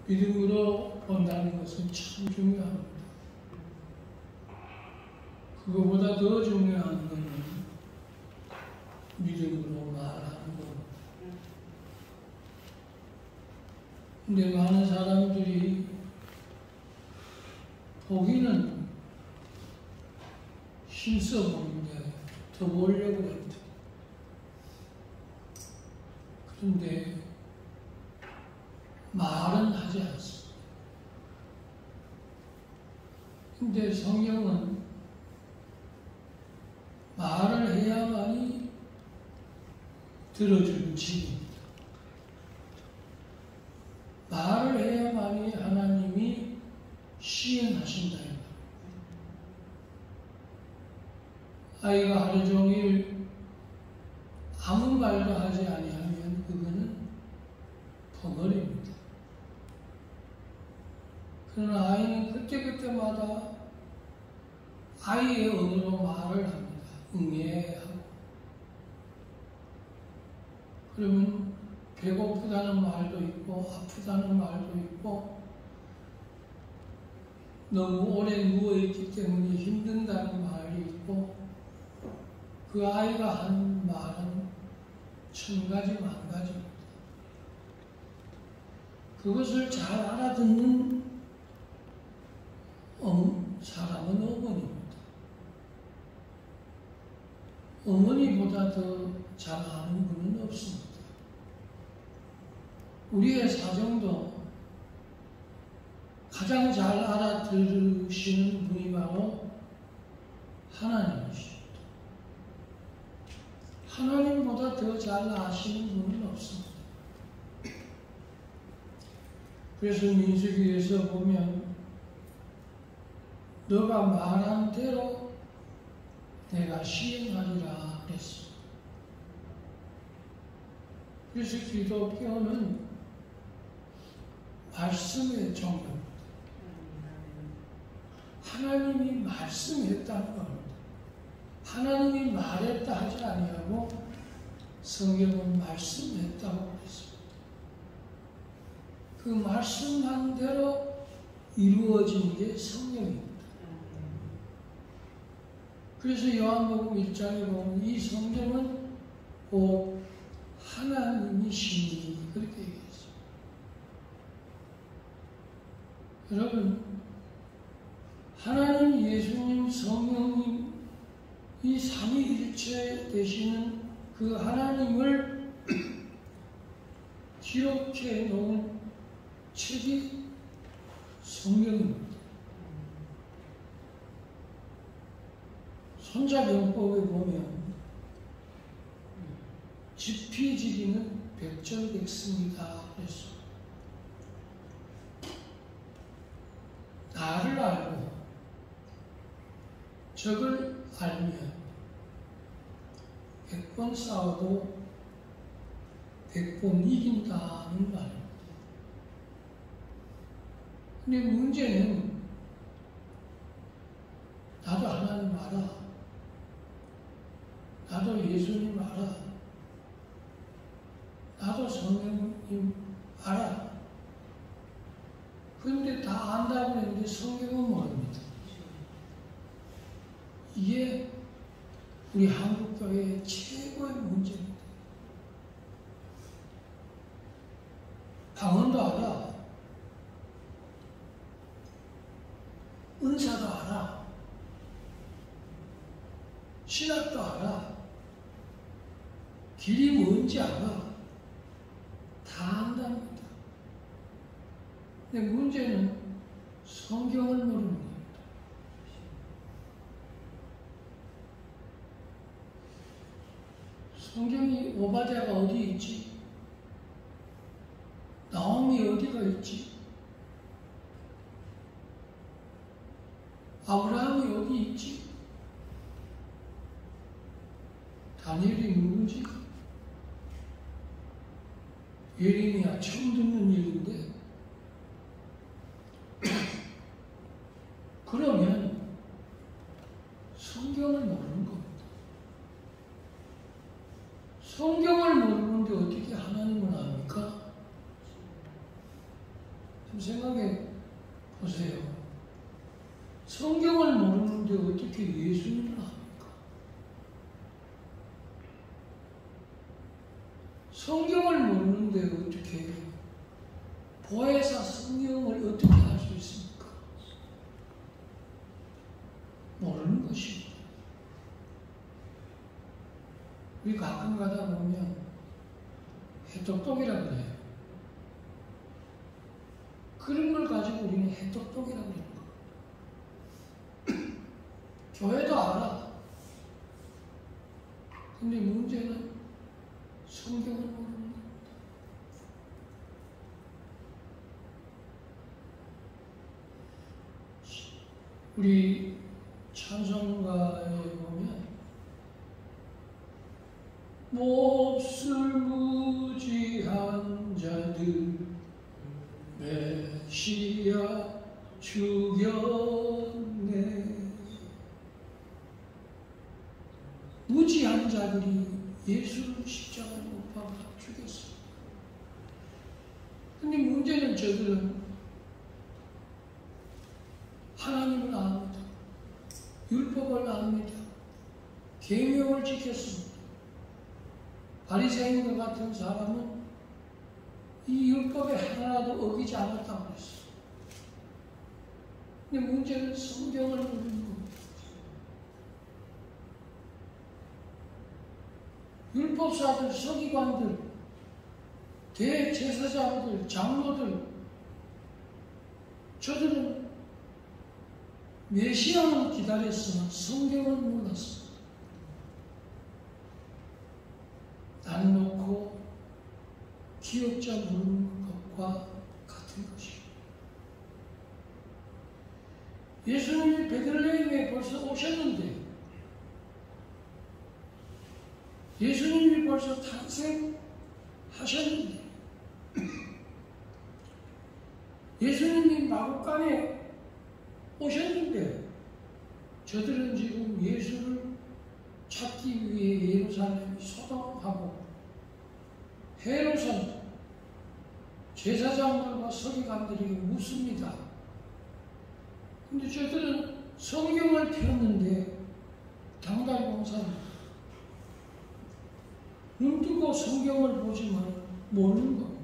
믿음으로 본다는 것은 참 중요합니다. 그거보다 더 중요한 것은 믿음으로 말하는 것. 근데 많은 사람들이 보기는 힘써 보는데 더 보려고 합니다. 그런데 말은 하지 않습니다. 근데 성경은 말을 해야만이 들어주는 책입니다. 말을 해야만이 하나님이 시행하신다. 아이가 하루 종일 아무 말도 하지 아니하면 그거는 벙어리입니다. 그러나 아이는 그때그때마다 아이의 언어로 말을 합니다. 응애하고. 그러면 배고프다는 말도 있고 아프다는 말도 있고 너무 오래 누워있기 때문에 힘든다는 말이 있고 그 아이가 한 말은 1000가지 만가지입니다. 그것을 잘 알아듣는 사람은 어머니입니다. 어머니보다 더 잘 아는 분은 없습니다. 우리의 사정도 가장 잘 알아들으시는 분이 바로 하나님이십니다. 하나님보다 더 잘 아시는 분은 없습니다. 그래서 민수기에서 보면 너가 말한 대로 내가 시행하리라 그랬습니다. 그래서 기독교는 말씀의 종교입니다. 하나님이 말씀했다는 겁니다. 하나님이 말했다 하지 아니하고 성경은 말씀했다고 그랬습니다. 그 말씀한 대로 이루어진 게 성경입니다. 그래서 요한복음 1장에 보면 이 성경은 곧 하나님이시니 그렇게 얘기했어요. 여러분, 하나님, 예수님, 성령님 이 삼위일체 되시는 그 하나님을 기록해 놓은 책이 성경입니다. 손자병법에 보면 지피지기는 백전백승이다 그랬어. 나를 알고 적을 알면 100번 싸워도 100번 이긴다는 말입니다. 근데 문제는 나도 하나님 알아. 나도 예수님 알아. 나도 성령님 알아. 그런데 다 안다고 했는데 성경은 모릅니다. 이게 우리 한국교회의 최고의 문제입니다. 방언도 알아. 은사도 알아. 신학도 알아. 길이 뭔지 알아. 다 안답니다. 근데 문제는 성경을 모르는 겁니다. 성경이 오바댜가 어디 있지? 나옴이 어디가 있지? 아브라함이 어디 있지? 다니엘이 누구지? 예레미야 처음 듣는 얘기인데 그러면 성경을 모르는 겁니다. 성경을 모르는데 어떻게 하나님을 압니까? 생각해 보세요. 성경을 모르는데 어떻게 예수님을 합니까? 성경을 모르는데 어떻게 보혜사 성경을 어떻게 할 수 있습니까? 모르는 것입니다. 우리 가끔 가다 보면 해똑똑이라고 그래요. 그런 걸 가지고 우리는 해똑똑이라고 그래요. 교회도 알아. 근데 문제는 성경을 모르는 겁니다. 우리 찬송가에 보면 몹쓸 무지한 자들 메시아 죽였네. 무지한 자들이 예수를 십자가에 못 박아 죽였어요. 근데 문제는 저들은 하나님을 압니다. 율법을 압니다. 계명을 지켰습니다. 바리새인과 같은 사람은 이 율법에 하나라도 어기지 않았다고 그랬어요. 근데 문제는 성경을 모르는 겁니다. 율법사들, 서기관들, 대제사장들, 장로들, 저들은 메시아는 기다렸으나 성경을 몰랐습니다. 날 놓고 기억자 모르는 것과 같은 것입니다. 예수님이 베들레헴에 벌써 오셨는데, 예수님이 벌써 탄생하셨는데, 예수님이 마구간에 오셨는데, 저들은 지금 예수를 찾기 위해 예루살렘 소동하고 헤롯은 제사장들과 서기관들에게 묻습니다. 근데 저들은 성경을 폈는데 당달공사입니다. 눈 뜨고 성경을 보지만 모르는 겁니다.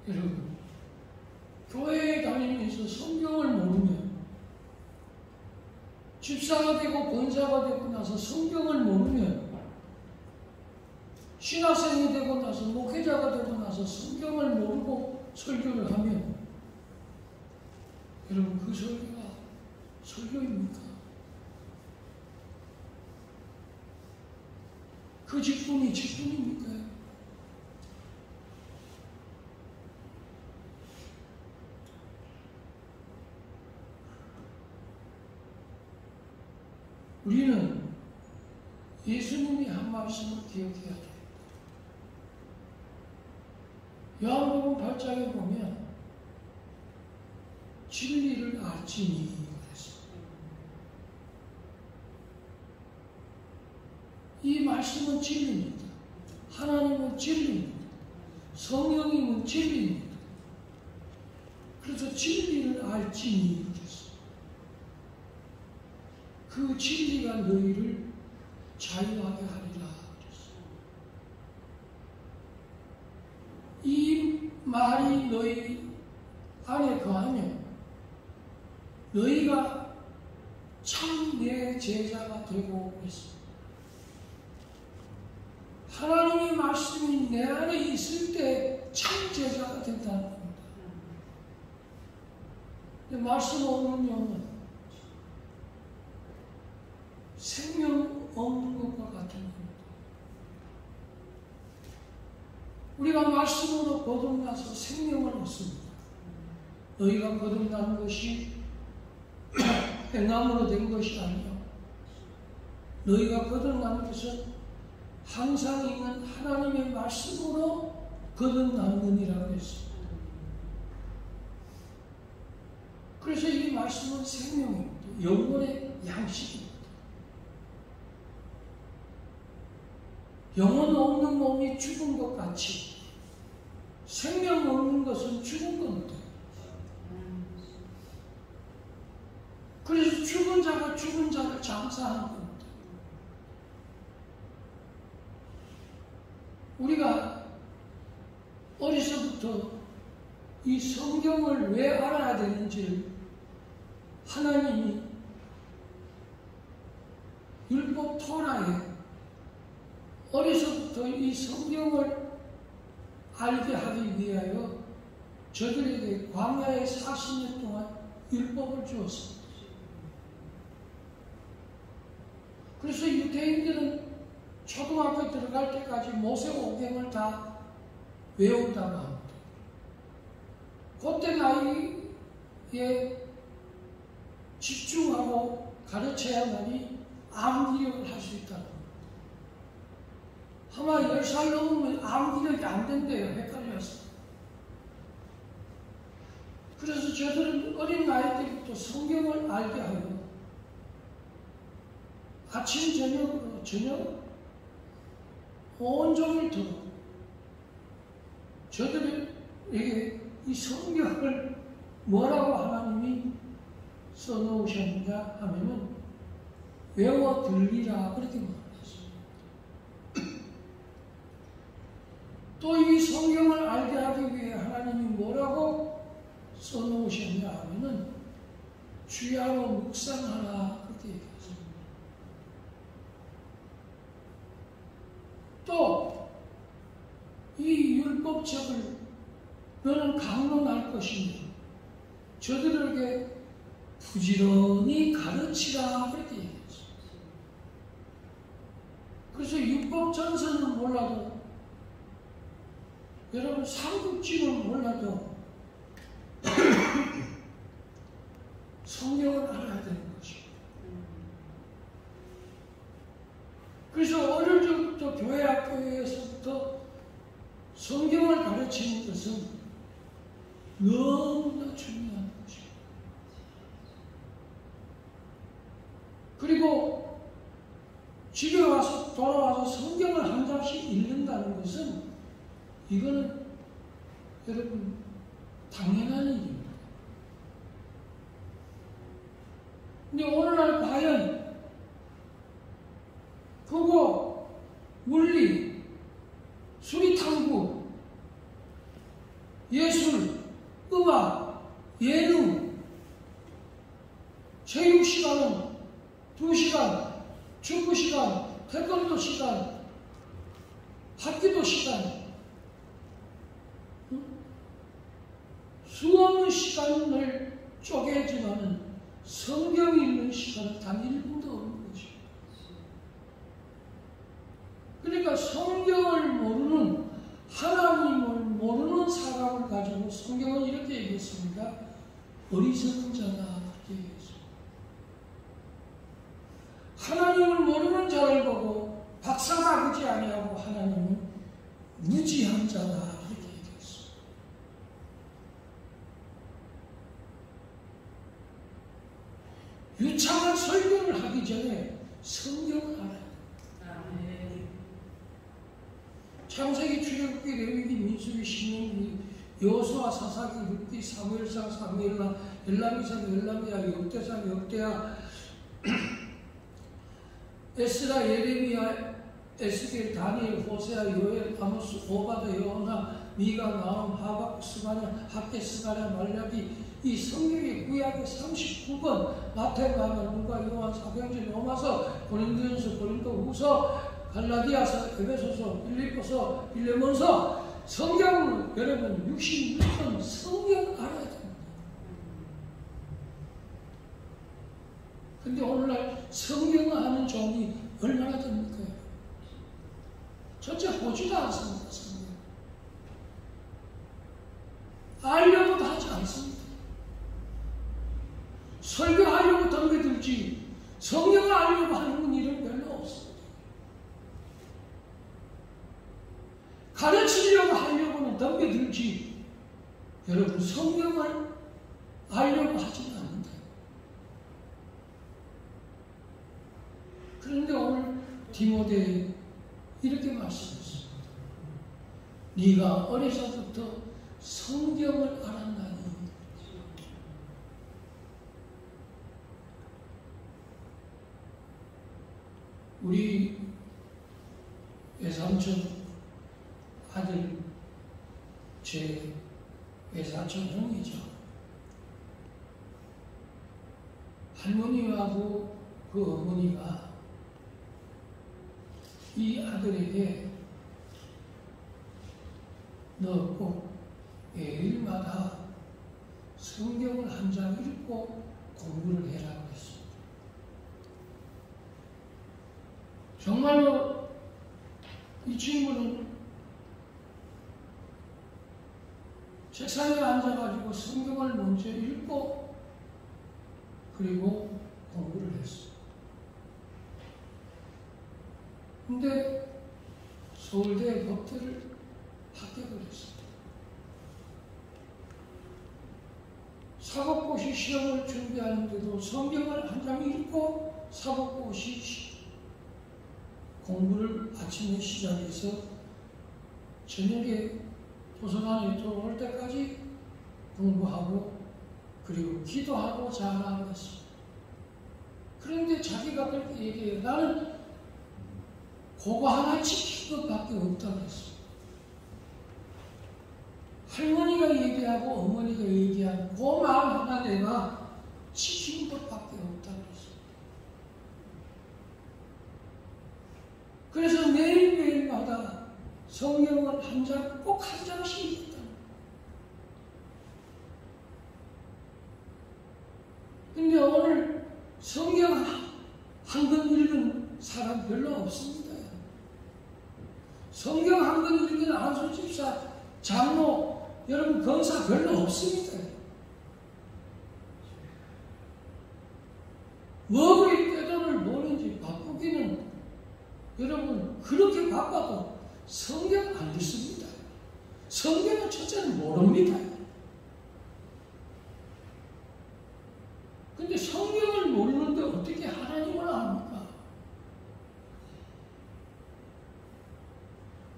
여러분, 교회에 다니면서 성경을 모르면, 집사가 되고 권사가 되고 나서 성경을 모르면, 신학생이 되고 나서 목회자가 되고 나서 성경을 모르고 설교를 하면, 여러분, 그 설교가 설교입니까? 그 직분이 직분입니까? 우리는 예수님이 한 말씀을 기억해야 돼요. 요한복음 8장에 보면 진리를 알지니 그랬어요. 이 말씀은 진리입니다. 하나님은 진리입니다. 성령님은 진리입니다. 그래서 진리를 알지니 그랬어요. 그 진리가 너희를 자유하게 하리라 그랬어요. 이 말이 너희 안에 거하면 너희가 참 내 제자가 되고 그랬어요. 하나님의 말씀이 내 안에 있을 때 참 제자가 된다는 겁니다. 근데 말씀 없는 영은 생명 없는 것과 같은 겁니다. 우리가 말씀으로 거듭나서 생명을 얻습니다. 너희가 거듭난 것이 행함으로 된 것이 아니요, 너희가 거듭난 것은 항상 있는 하나님의 말씀으로 거듭났느니라고 했습니다. 그래서 이 말씀은 생명입니다. 영혼의 양식입니다. 영혼 없는 몸이 죽은 것 같이 생명 없는 것은 죽은 겁니다. 그래서 죽은 자가 죽은 자를 장사하는 겁니다. 우리가 어려서부터 이 성경을 왜 알아야 되는지 하나님이 율법 토라에 어려서부터 이 성경을 알게 하기 위하여 저들에게 광야에 40년 동안 율법을 주었습니다. 그래서 유대인들은 초등학교 들어갈 때까지 모세오경을 다 외운다고 합니다. 그때 나이에 집중하고 가르쳐야만이 암기력을 할 수 있다고 합니다. 아마 10살 넘으면 암기력이 안 된대요. 헷갈려서. 그래서 저들은 어린 나이 때부터 성경을 알게 하여 아침 저녁으로 저녁 온종일 들어 저들에게 이 성경을 뭐라고 하나님이 써놓으셨는가 하면은 외워 들리라 그렇게 말했습니다. 또 이 성경을 알게 하기 위해 하나님이 뭐라고 써놓으셨냐 하면은 주야로 묵상하라 그렇게 얘기했습니다. 또 이 율법책을 너는 강론할 것이며 저들에게 부지런히 가르치라 그렇게 얘기했습니다. 그래서 율법 전서는 몰라도 여러분 삼국지는 몰라도 성경을 알아야 되는 것입니다. 그래서 어릴 적부터 교회 학교에서부터 성경을 가르치는 것은 너무나 중요한 것입니다. 그리고 집에 와서 돌아와서 성경을 한 장씩 읽는다는 것은 이거는 여러분 당연한 일입니다. 근데 오늘날 과연 국어, 물리, 수리탐구, 예술, 음악, 예능, 체육시간은 2시간, 축구시간, 태권도 시간, 합기도 시간, 수없는 시간을 쪼개지만은 성경 읽는 시간은 단 1분도 없는 것입니다. 그러니까 성경을 모르는, 하나님을 모르는 사람을 가지고 성경은 이렇게 얘기했습니다. 어리석은 자다 그렇게 얘기했습니다. 하나님을 모르는 자를 보고 박사가 그지 아니하고 하나님은 무지한 자다 이렇게 얘기했습니다. 유창한 설교를 하기 전에 성경을 알아야 돼요. 창세기, 출애굽기, 레위기, 민수기, 신명기, 여호수아, 사사기, 룻기, 사무엘상, 사무엘라, 엘람이상, 엘람이야, 역대상, 역대야, 에스라, 예레미야, 에스겔, 다니엘, 호세아, 요엘, 아모스, 오바드, 요나, 미가, 나움, 하박, 스가랴, 학개, 스가랴, 말라기, 이 성경의 구약의 39권, 마태복음, 누가, 요한, 사도행전, 로마서, 고린도전서, 고린도후서, 갈라디아서, 에베소서, 빌립보서, 빌레몬서, 성경은 여러분 66권 성경 알아야 됩니다. 근데 오늘날 성경을 아는 종이 얼마나 됩니까? 전체 보지도 않습니다. 성경. 알려고도 하지 않습니다. 설교하려고 덤벼들지 성경을 알려고 하는 일은 별로 없습니다. 가르치려고 하려고는 덤벼들지 여러분 성경을 알려고 하지는 않는다. 그런데 오늘 디모데에 이렇게 말씀했습니다. 네가 어려서부터 성경을 알았나니. 우리 외삼촌 아들, 제 외사촌 형이죠. 할머니하고 그 어머니가 이 아들에게 너 꼭 매일마다 성경을 한 장 읽고 공부를 해라고 했습니다. 정말로 이 친구는 책상에 앉아가지고 성경을 먼저 읽고 그리고 공부를 했어요. 근데 서울대 법대를 합격을 했습니다. 사법고시 시험을 준비하는데도 성경을 한 장 읽고 사법고시 공부를 아침에 시작해서 저녁에 도서관에 들어올 때까지 공부하고 그리고 기도하고 자라는 것입니다. 그런데 자기가 그렇게 얘기해요. 나는 그거 하나 지킨 것밖에 없다고 했어요. 할머니가 얘기하고 어머니가 얘기하고 그 마음 하나 내가 지킨 것밖에 없다고 했어요. 그래서 매일매일마다 성경을 한 장, 꼭 한 장씩 읽었다. 근데 오늘 성경 한 권 읽은 사람 별로 없습니다. 성경 한 권 읽은 안수 집사, 장로, 여러분 권사 별로 없습니다. 뭐의 때도를 보는지 바쁘기는 여러분 그렇게 바빠도 성경 안 읽습니다. 성경은 첫째는 모릅니다. 근데 성경을 모르는데 어떻게 하나님을 압니까?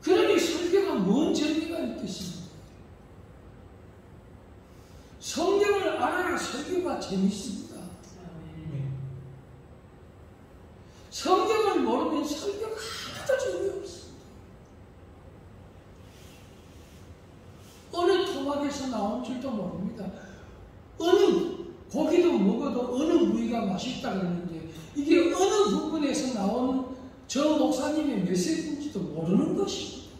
그러니 설교가 뭔 재미가 있겠습니까? 성경을 알아야 설교가 재밌습니다. 성경을 모르면 설교가 하나도 재미없습니다. 어느 토막에서 나온 줄도 모릅니다. 어느 고기도 먹어도 어느 부위가 맛있다 그러는데 이게 어느 부분에서 나온 저 목사님의 메시지인지도 모르는 것입니다.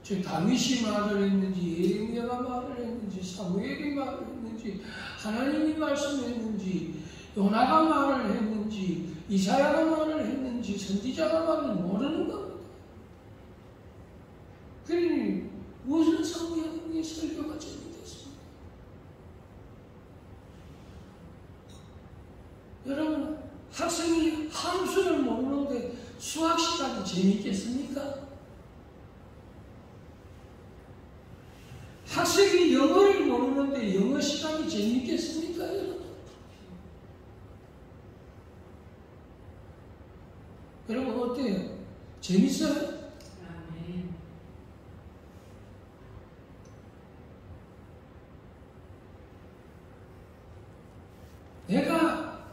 저 다윗이 말을 했는지 예레미야가 말을 했는지 사무엘이 말을 했는지 하나님이 말씀했는지 요나가 말을 했는지 이사야가 말을 했는지 선지자가 말을 모르는 겁니다. 그러니 무슨 성경의 설교가 재밌겠습니까? 여러분 학생이 함수를 모르는데 수학 시간이 재밌겠습니까? 학생이 영어를 모르는데 영어 시간이 재밌겠습니까? 여러분? 여러분 어때요? 재밌어요? 아멘. 내가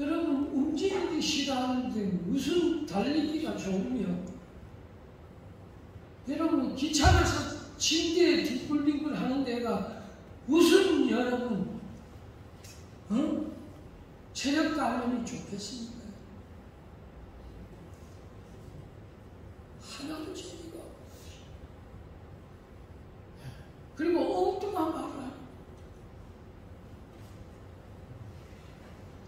여러분 움직이기 싫어하는데 무슨 달리기가 좋으며 여러분 기차에서 침대에 뒷불림을 하는 데가 무슨 여러분 체력 단련이 좋겠습니까? 하나도 재미가 없어요. 그리고 엉뚱한 말을 하는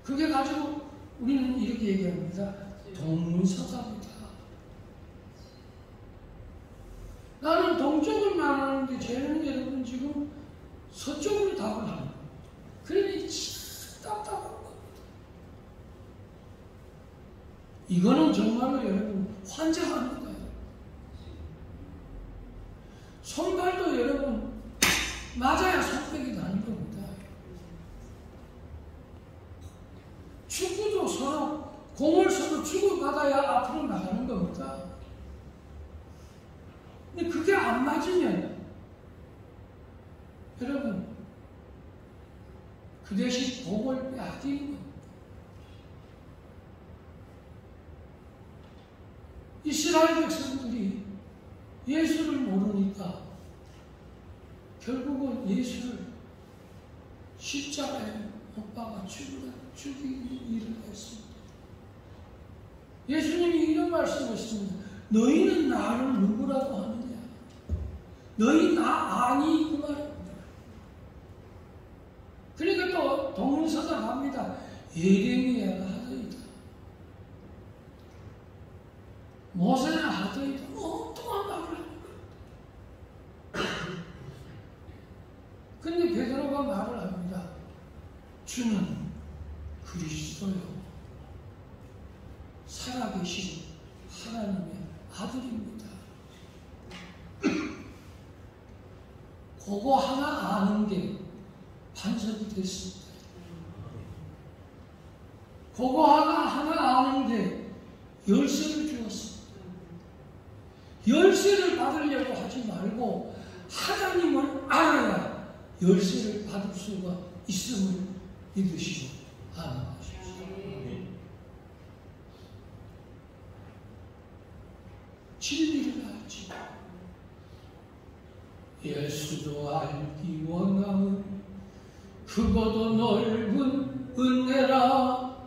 그게 가지고 우리는 이렇게 얘기합니다. 동문서답이다. 나는 동쪽을 말하는데 쟤는 여러분 지금 서쪽으로 답을 하는 겁니다. 그러니 참 답답한 겁니다. 이거는 정말로 여러분 환장합니다. 손발도 여러분 맞아야 손뼉이 나는 겁니다. 축구도 서로 공을 서로 주고받아야 앞으로 나가는 겁니다. 안 맞으면 여러분 그 대신 복을 빼앗기는 겁니다. 이스라엘 백성들이 예수를 모르니까 결국은 예수를 십자가에 못 박아 죽이는 일을 했습니다. 예수님이 이런 말씀하셨습니다. 너희는 나를 누구라고 하느냐? 너희 나 아니 그 말입니다. 그러니까 또 동문서가 갑니다. 예레미야가 하더이다. 모세가 하더이다. 엉뚱한 말을 하는 거예요. 근데 베드로가 말을 합니다. 주는 그리스도요. 살아계신 하나님의 아들입니다. 그거 하나 아는 게 반석이 됐습니다. 그거 하나 아는 게 열쇠를 주었습니다. 열쇠를 받으려고 하지 말고 하나님을 알아야 열쇠를 받을 수가 있음을 믿으시고 아멘하십시오. 진리를 알지. 예수도 알기 원하는 크고도 넓은 은혜라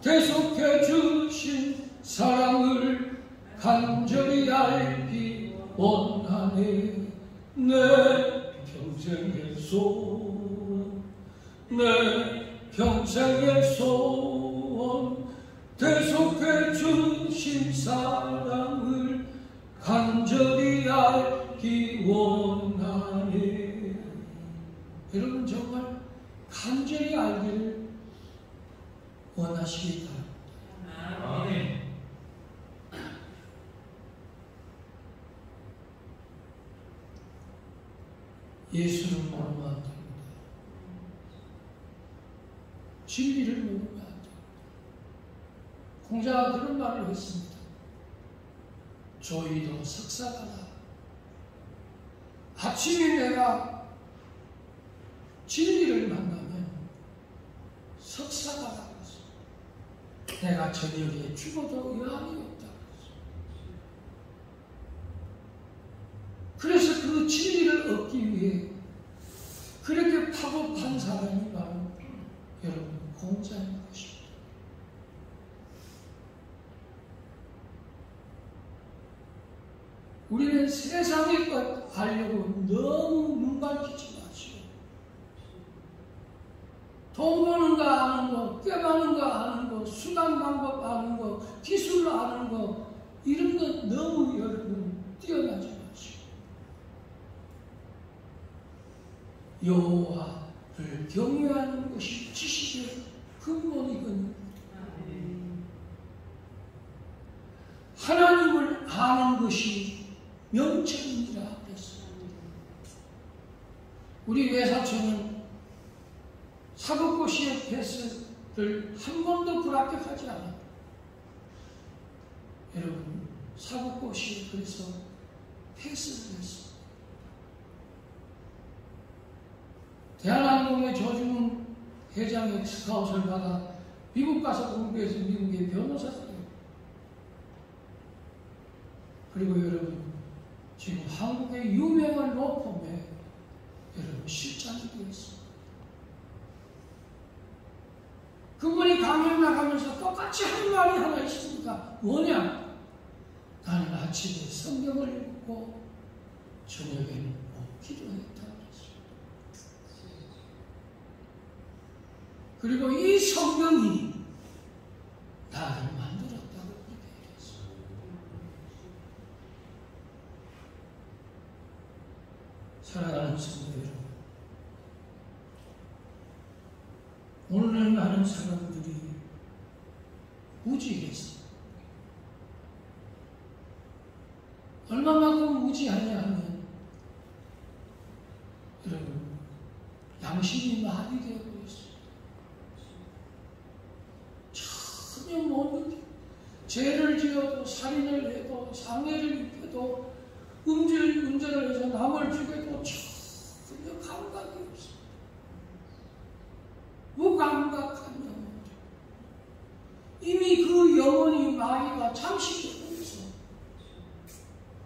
대속해 주신 사랑을 간절히 알기 원하네. 내 평생의 소원, 내 평생의 소원, 대속해 주신 사랑을 간절히 알기 원하네. 여러분 정말 간절히 알기를 원하시기 바랍니다. 아멘. 예수를 모르면 안 됩니다. 진리를 모르면 안 됩니다. 공자가 그런 말을 했습니다. 조이도 석사가라. 아침에 내가 진리를 만나면 석사가라. 내가 저녁에 죽어도 의함이 없다. 그래서 그 진리를 얻기 위해 그렇게 파급한 사람이 바로 여러분 공자인 것입니다. 우리는 세상의 것 알려고 너무 눈 밝히지 마시고 돈 버는 거 아는 거, 꿰마는 거 아는 거, 수단 방법 아는 거, 기술 아는 거 이런 거 너무 여러분 뛰어나지 마시고 여호와를 경외하는 것이 지식의 근본이거든요. 하나님을 아는 것이 명철이니라 그랬습니다. 우리 외사촌은 사법고 시험 패스를 한 번도 불합격하지 않아요. 여러분 사법고 시험 그래서 패스를 했어요. 대한항공의 조중훈 회장의 스카웃을 받아 미국 가서 공부해서 미국의 변호사가 돼요. 그리고 여러분 지금 한국의 유명한 로펌에 여러분 실장이 되었습니다. 그분이 강연 나가면서 똑같이 한 말이 하나 있습니다. 뭐냐? 나는 아침에 성경을 읽고 저녁에는 기도했다 그랬습니다. 그리고 이 성경이 나를 만들었다고 그렇게 얘기했어요. 사랑하는 성도 여러분, 오늘날 많은 사람들이 무지했어요. 얼마만큼 무지하냐 하면 여러분 양심이 마비되고 있어요. 전혀 못 느껴. 죄를 지어도 살인을 해도 상해를 입혀도 운전을 해서 남을 죽여도 전혀 감각이 없어. 무감각한 영혼. 이미 그 영혼이 마귀가 잠식되고 있어.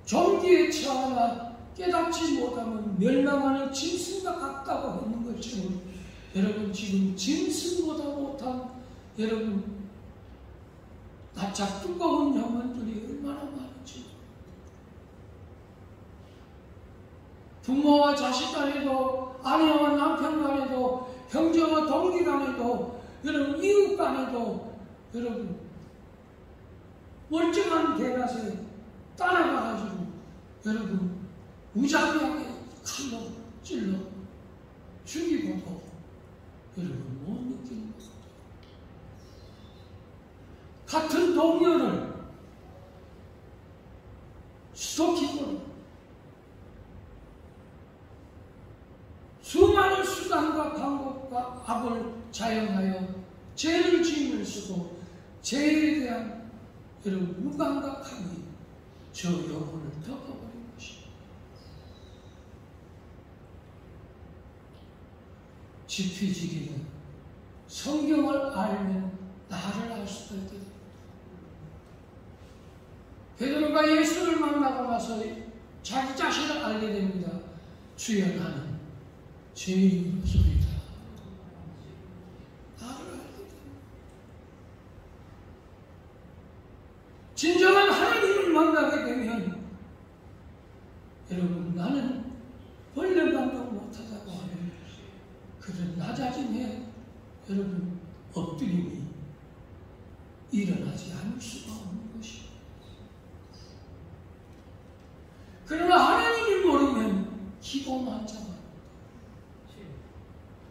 종기에 처하나 깨닫지 못하면 멸망하는 짐승과 같다고 했는 것처럼 여러분 지금 짐승보다 못한 여러분 낯짝 두꺼운 영혼들이 얼마나 많은지. 부모와 자식 간에도 아내와 남편 간에도 형제와 동기 간에도 여러분 이웃 간에도 여러분 멀쩡한 대낮에 따라가가지고 여러분 무자비하게 칼로 찔러 죽이고도 여러분 못 느끼는 것 같아요. 같은 동료를 스토킹으로 수많은 수단과 방법과 악을 자영하여 죄를 지음을 쓰고 죄에 대한 여러분 무감각함이 저 영혼을 덮어버린 것입니다. 지피지기는 성경을 알면 나를 알 수가 있다. 베드로가 예수를 만나고 나서 자기 자신을 알게 됩니다. 주여 나는 죄인으로서이다. 나를 알게 됩니다. 진정한 하나님을 만나게 되면 여러분 나는 벌레반도 못하다고 하는 그런 낮아짐에 여러분 엎드림이 일어나지 않을 수가 없는 것입니다. 그러나 하나님을 모르면 기도만 잡아.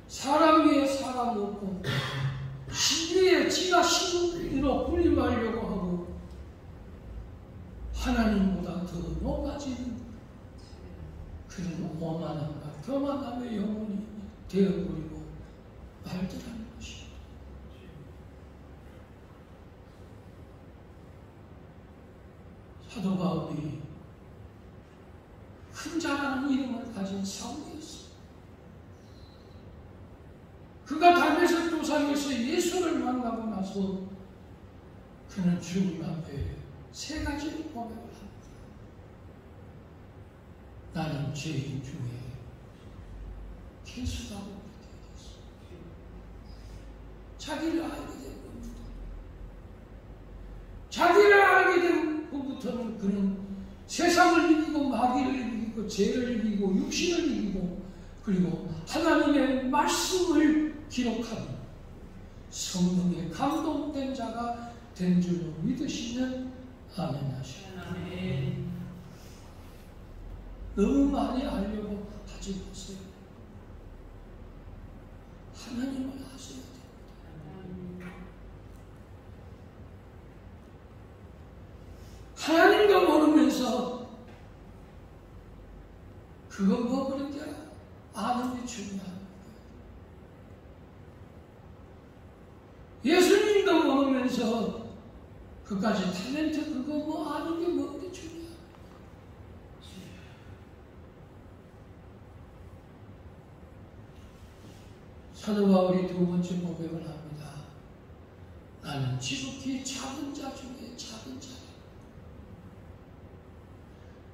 사람 위에 사람 없고 신 위에 지가 신으로 군림하려고 하고 하나님보다 더 높아지는 그런 오만함과 교만함의 영혼이 되어버리고 말들하는 것입니다. 사도 바울이 큰 자라는 이름을 가진 사울이었습니다. 그가 담에색 도상에서 예수를 만나고 나서 그는 주님 앞에 세 가지를 고백을 합니다. 나는 죄인 중에 개수다고 얘기했어. 자기를 알게 된 겁니다. 자기를 알게 된 후부터는 그는 세상을 이기고 마귀를 이기고 죄를 이기고 육신을 이기고 그리고 하나님의 말씀을 기록하는 성령에 감동된 자가 된 줄로 믿으시면 아멘 하시오. 너무 많이 알려고 하지 마세요. 하나님을 아셔야 됩니다. 하나님도 모르면서 그거 먹으는 게 아는 게 중요합니다. 예수님도 모르면서 그까지 탤런트 그거 뭐 아는 게 먹는 게 중요합니다. 사도 바울이 두 번째 고백을 합니다. 나는 지극히 작은 자 중에 작은 자야.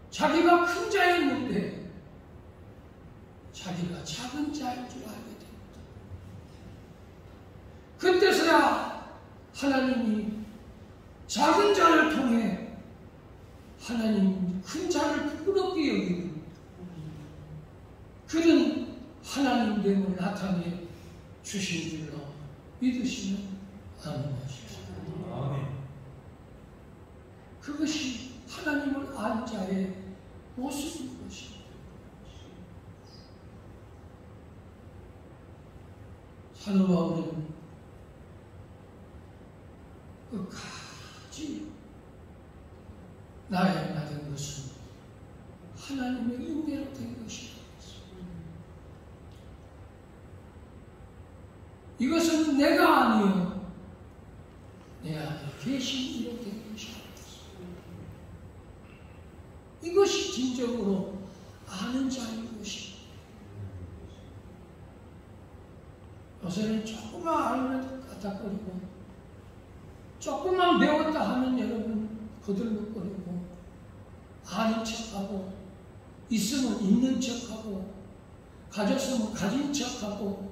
자기가 큰 자였는데 자기가 작은 자인 줄 알게 됩니다. 그때서야 하나님이 작은 자를 통해 하나님 큰 자를 부끄럽게 여기는 그런 하나님됨을 나타내 주신 줄로 믿으시면 아멘 하십시오. 아멘. 그것이 하나님을 안 자의 모습인 것입니다. 사도 바울은 끝까지 나의 받은 것은 하나님의 은혜로 된 것이다. 이것은 내가 아니요 내 안에 계신 이로 된 것이다. 이것이 진정으로 아는 자인 것입니다. 요새는 조금만 알면 까딱거리고 조금만 배웠다 하면 여러분 거들먹거리고 아는 척하고 있으면 있는 척하고 가졌으면 가진 척하고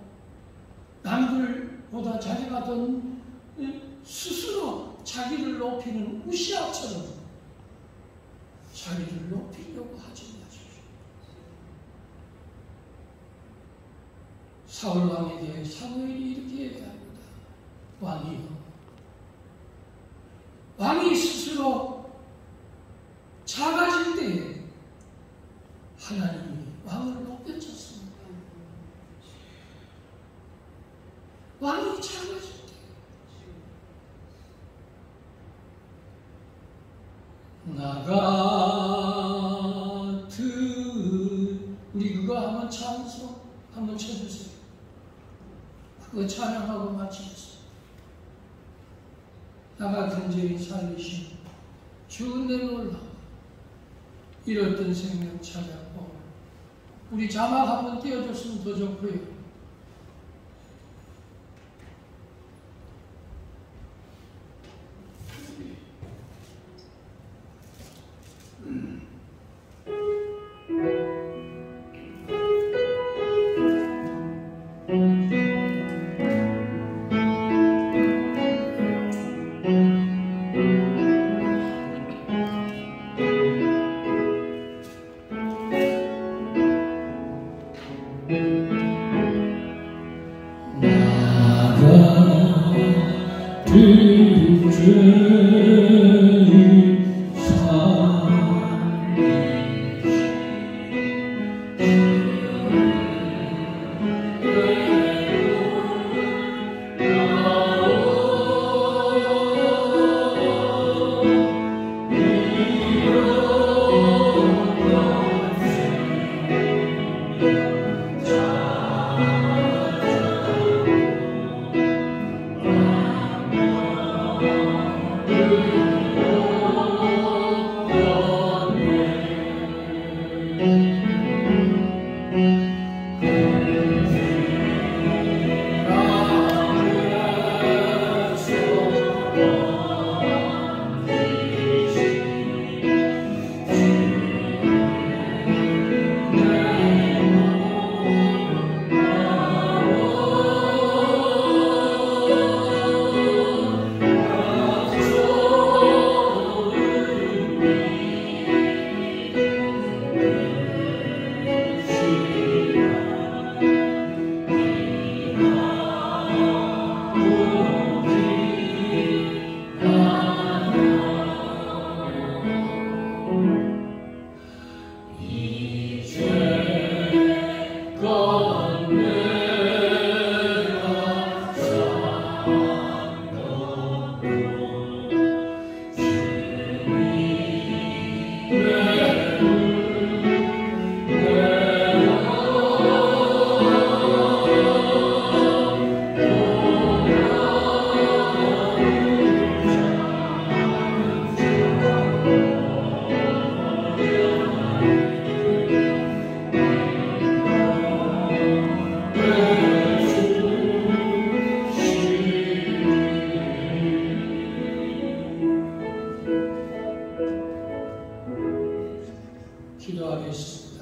남들보다 자기가 더 스스로 자기를 높이는 우시아처럼 자기를 높이려고 하지 마십시오. 사울왕에 대해 사무엘이 이렇게 얘기합니다. 왕이 스스로 작아질 때에 하나님이 왕을 높여줬습니다. 왕이 작아질 때 나 같은 우리 그거 한번 찬송 한번 쳐주세요. 그거 찬양하고 마치겠습니다. 나 같은 죄인 살리신 주 은혜 놀라 잃었던 생명 찾았고 우리 자막 한번 띄워줬으면 더 좋고요. 기도하겠습니다.